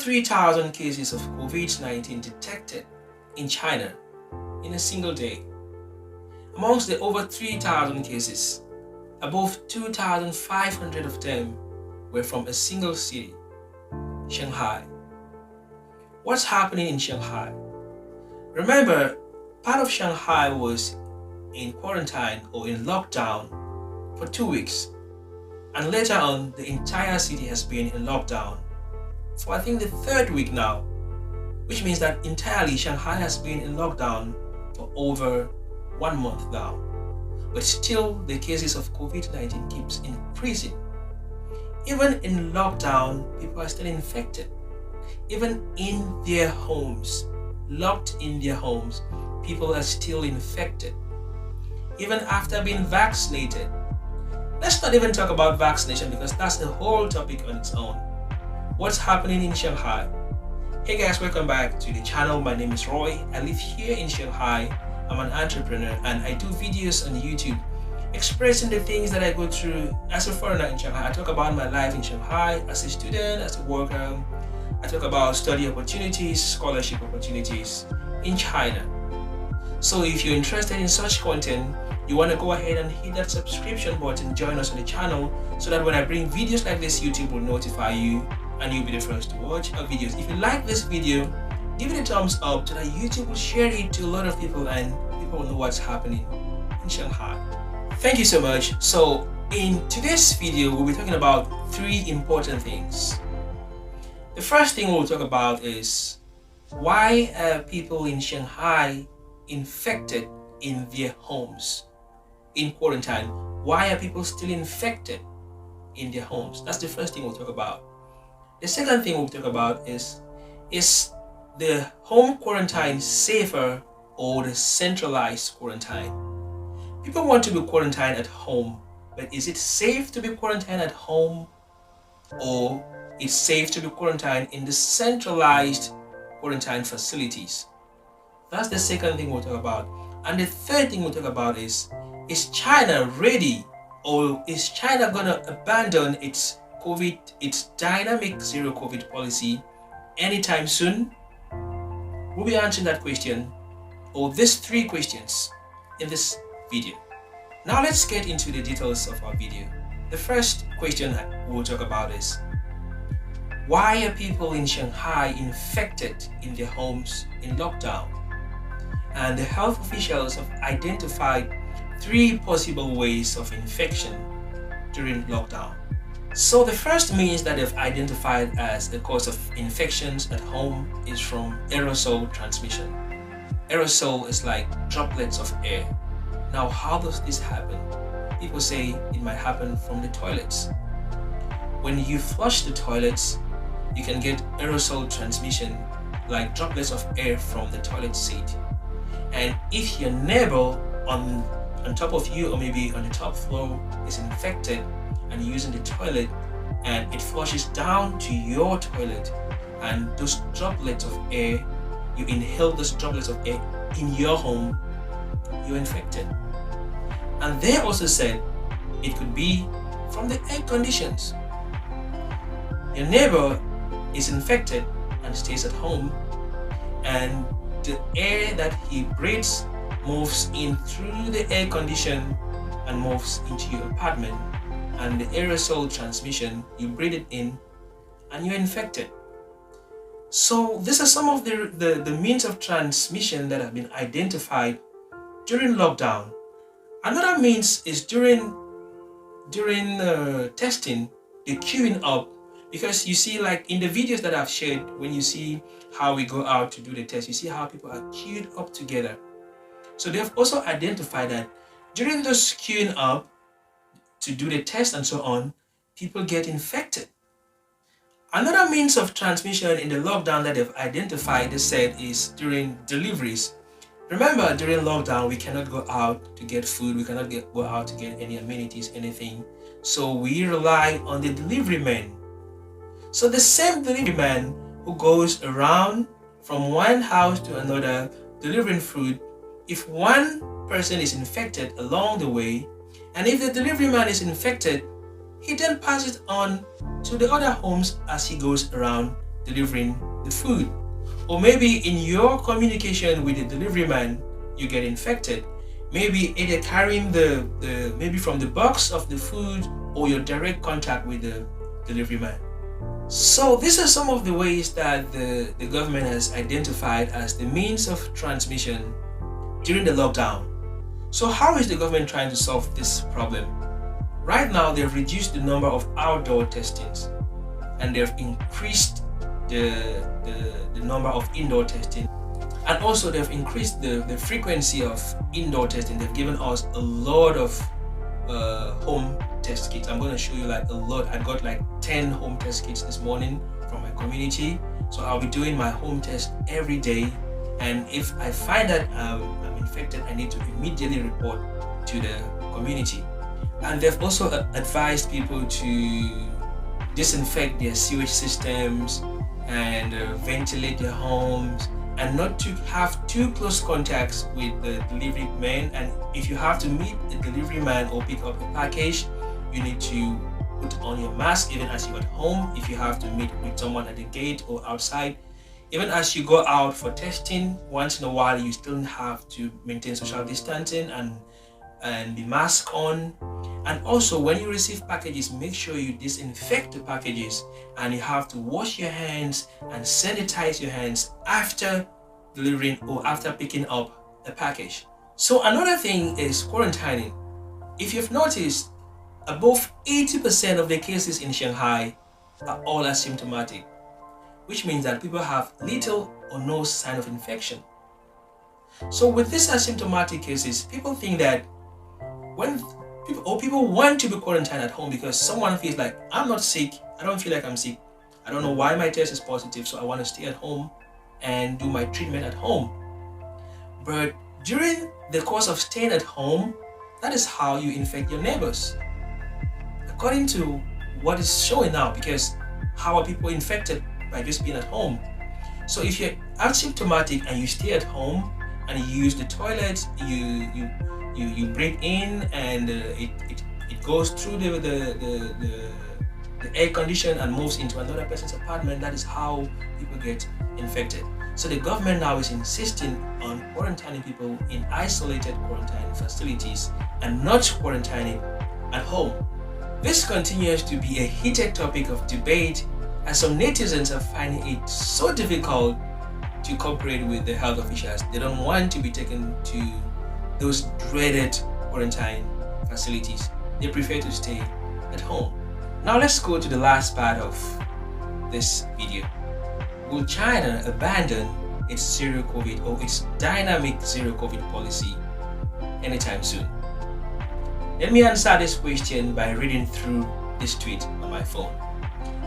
3,000 cases of COVID-19 detected in China in a single day. Amongst the over 3,000 cases, above 2,500 of them were from a single city, Shanghai. What's happening in Shanghai? Remember, part of Shanghai was in quarantine or in lockdown for 2 weeks, and later on the entire city has been in lockdown for I think the 3rd week now, which means that entirely Shanghai has been in lockdown for over 1 month now. But still the cases of COVID-19 keeps increasing. Even in lockdown, people are still infected. Even in their homes, locked in their homes, people are still infected. Even after being vaccinated. Let's not even talk about vaccination because that's a whole topic on its own. What's happening in Shanghai? Hey guys, welcome back to the channel. My name is Roy. I live here in Shanghai. I'm an entrepreneur and I do videos on YouTube expressing the things that I go through as a foreigner in Shanghai. I talk about my life in Shanghai as a student, as a worker. I talk about study opportunities, scholarship opportunities in China. So if you're interested in such content, you want to go ahead and hit that subscription button, join us on the channel so that when I bring videos like this, YouTube will notify you and you'll be the first to watch our videos. If you like this video, give it a thumbs up so that YouTube will share it to a lot of people and people will know what's happening in Shanghai. Thank you so much. So in today's video, we'll be talking about 3 important things. The first thing we'll talk about is why are people in Shanghai infected in their homes in quarantine? Why are people still infected in their homes? That's the first thing we'll talk about. The second thing we'll talk about is the home quarantine safer or the centralized quarantine? People want to be quarantined at home, but is it safe to be quarantined at home, or it's safe to be quarantined in the centralized quarantine facilities? That's the second thing we'll talk about. And the third thing we'll talk about is China ready, or is China gonna abandon its dynamic zero COVID policy anytime soon? We'll be answering that question, or these 3 questions, in this video. Now let's get into the details of our video. The first question we'll talk about is why are people in Shanghai infected in their homes in lockdown? And the health officials have identified 3 possible ways of infection during lockdown. So the first means that they've identified as the cause of infections at home is from aerosol transmission. Aerosol is like droplets of air. Now, how does this happen? People say it might happen from the toilets. When you flush the toilets, you can get aerosol transmission like droplets of air from the toilet seat. And if your neighbor on top of you, or maybe on the top floor, is infected and you're using the toilet and it flushes down to your toilet, and those droplets of air, you inhale those droplets of air in your home, you're infected. And they also said it could be from the air conditions. Your neighbor is infected and stays at home, and the air that he breathes moves in through the air condition and moves into your apartment, and the aerosol transmission, you breathe it in and you're infected. So these are some of the means of transmission that have been identified during lockdown. Another means is during testing, the queuing up. Because you see, like in the videos that I've shared, when you see how we go out to do the test, you see how people are queued up together. So they have also identified that during those queuing up to do the test and so on, people get infected. Another means of transmission in the lockdown that they've identified, they said, is during deliveries. Remember, during lockdown, we cannot go out to get food, we cannot go out to get any amenities, anything. So we rely on the delivery men. So the same delivery man who goes around from one house to another delivering food, if one person is infected along the way, and if the delivery man is infected, he then passes it on to the other homes as he goes around delivering the food. Or maybe in your communication with the delivery man, you get infected. Maybe either carrying maybe from the box of the food or your direct contact with the delivery man. So these are some of the ways that the government has identified as the means of transmission during the lockdown. So how is the government trying to solve this problem? Right now, they've reduced the number of outdoor testings and they've increased the number of indoor testing, and also they've increased the frequency of indoor testing. They've given us a lot of home test kits. I'm going to show you like a lot. I got like 10 home test kits this morning from my community, so I'll be doing my home test every day, and if I find that I'm infected, I need to immediately report to the community. And they've also advised people to disinfect their sewage systems and ventilate their homes, and not to have too close contacts with the delivery man. And if you have to meet the delivery man or pick up a package, you need to put on your mask even as you're at home. If you have to meet with someone at the gate or outside, even as you go out for testing, once in a while you still have to maintain social distancing and be masked on. And also, when you receive packages, make sure you disinfect the packages, and you have to wash your hands and sanitize your hands after delivering or after picking up a package. So another thing is quarantining. If you've noticed, above 80% of the cases in Shanghai are all asymptomatic, which means that people have little or no sign of infection. So with these asymptomatic cases, people think that when people want to be quarantined at home because someone feels like, I'm not sick, I don't feel like I'm sick, I don't know why my test is positive, so I want to stay at home and do my treatment at home. But during the course of staying at home, that is how you infect your neighbors, according to what is showing now. Because how are people infected? By just being at home. So if you're asymptomatic and you stay at home and you use the toilet, you breathe in and it goes through the air condition and moves into another person's apartment, that is how people get infected. So the government now is insisting on quarantining people in isolated quarantine facilities and not quarantining at home. This continues to be a heated topic of debate, as some netizens are finding it so difficult to cooperate with the health officials. They don't want to be taken to those dreaded quarantine facilities. They prefer to stay at home. Now let's go to the last part of this video. Will China abandon its zero COVID or its dynamic zero COVID policy anytime soon? Let me answer this question by reading through this tweet on my phone.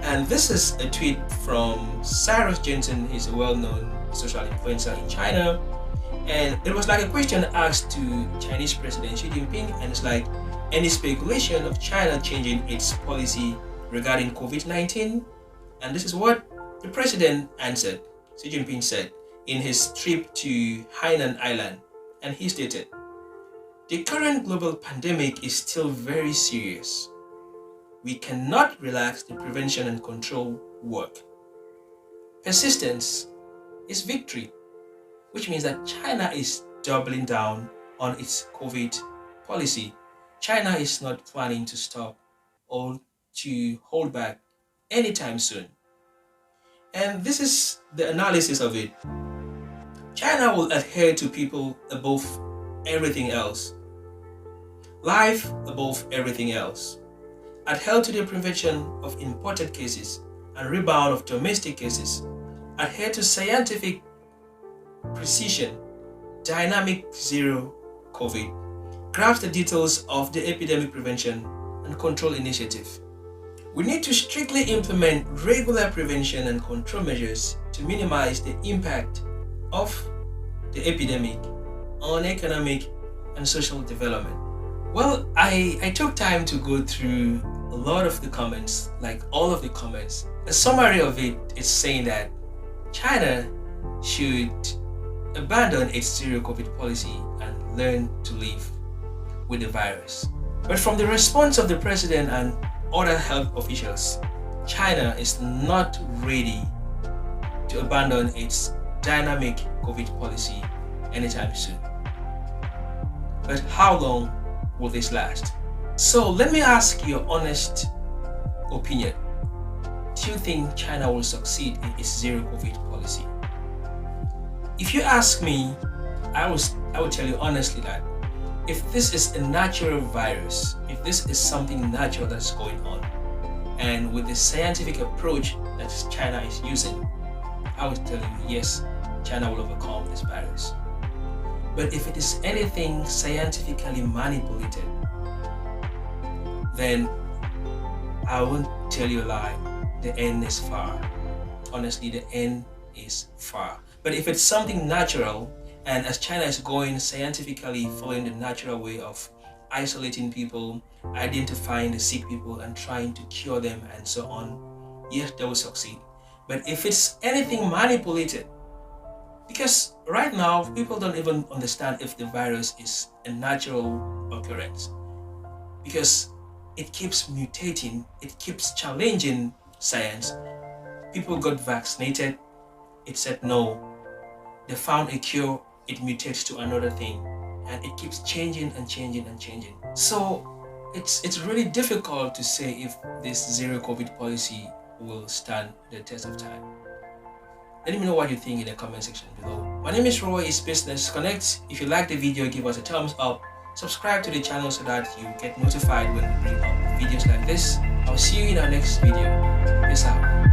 And this is a tweet from Cyrus Jensen. He's a well-known social influencer in China. And it was like a question asked to Chinese President Xi Jinping, and it's like, any speculation of China changing its policy regarding COVID-19? And this is what the president answered. Xi Jinping said in his trip to Hainan Island, and he stated, "The current global pandemic is still very serious. We cannot relax the prevention and control work. Persistence is victory," which means that China is doubling down on its COVID policy. China is not planning to stop or to hold back anytime soon. And this is the analysis of it. China will adhere to people above everything else. Life above everything else. Adhere to the prevention of imported cases and rebound of domestic cases. Adhere to scientific precision, dynamic zero COVID. Grasp the details of the epidemic prevention and control initiative. We need to strictly implement regular prevention and control measures to minimize the impact of the epidemic on economic and social development. Well, I took time to go through a lot of the comments, like all of the comments. A summary of it is saying that China should abandon its zero COVID policy and learn to live with the virus. But from the response of the president and other health officials, China is not ready to abandon its dynamic COVID policy anytime soon. But how long will this last? So let me ask your honest opinion. Do you think China will succeed in its zero COVID policy? If you ask me, I would tell you honestly that if this is a natural virus, if this is something natural that's going on, and with the scientific approach that China is using, I would tell you yes, China will overcome this virus. But if it is anything scientifically manipulated, then I won't tell you a lie, the end is far. Honestly, the end is far. But if it's something natural, and as China is going scientifically following the natural way of isolating people, identifying the sick people and trying to cure them and so on, yes, they will succeed. But if it's anything manipulated, because right now people don't even understand if the virus is a natural occurrence, because it keeps mutating, it keeps challenging science. People got vaccinated, it said no. They found a cure, it mutates to another thing, and it keeps changing and changing and changing. So it's really difficult to say if this zero COVID policy will stand the test of time. Let me know what you think in the comment section below. My name is Roy, it's Business Connect. If you like the video, give us a thumbs up. Subscribe to the channel so that you get notified when we bring up videos like this. I'll see you in our next video. Peace out.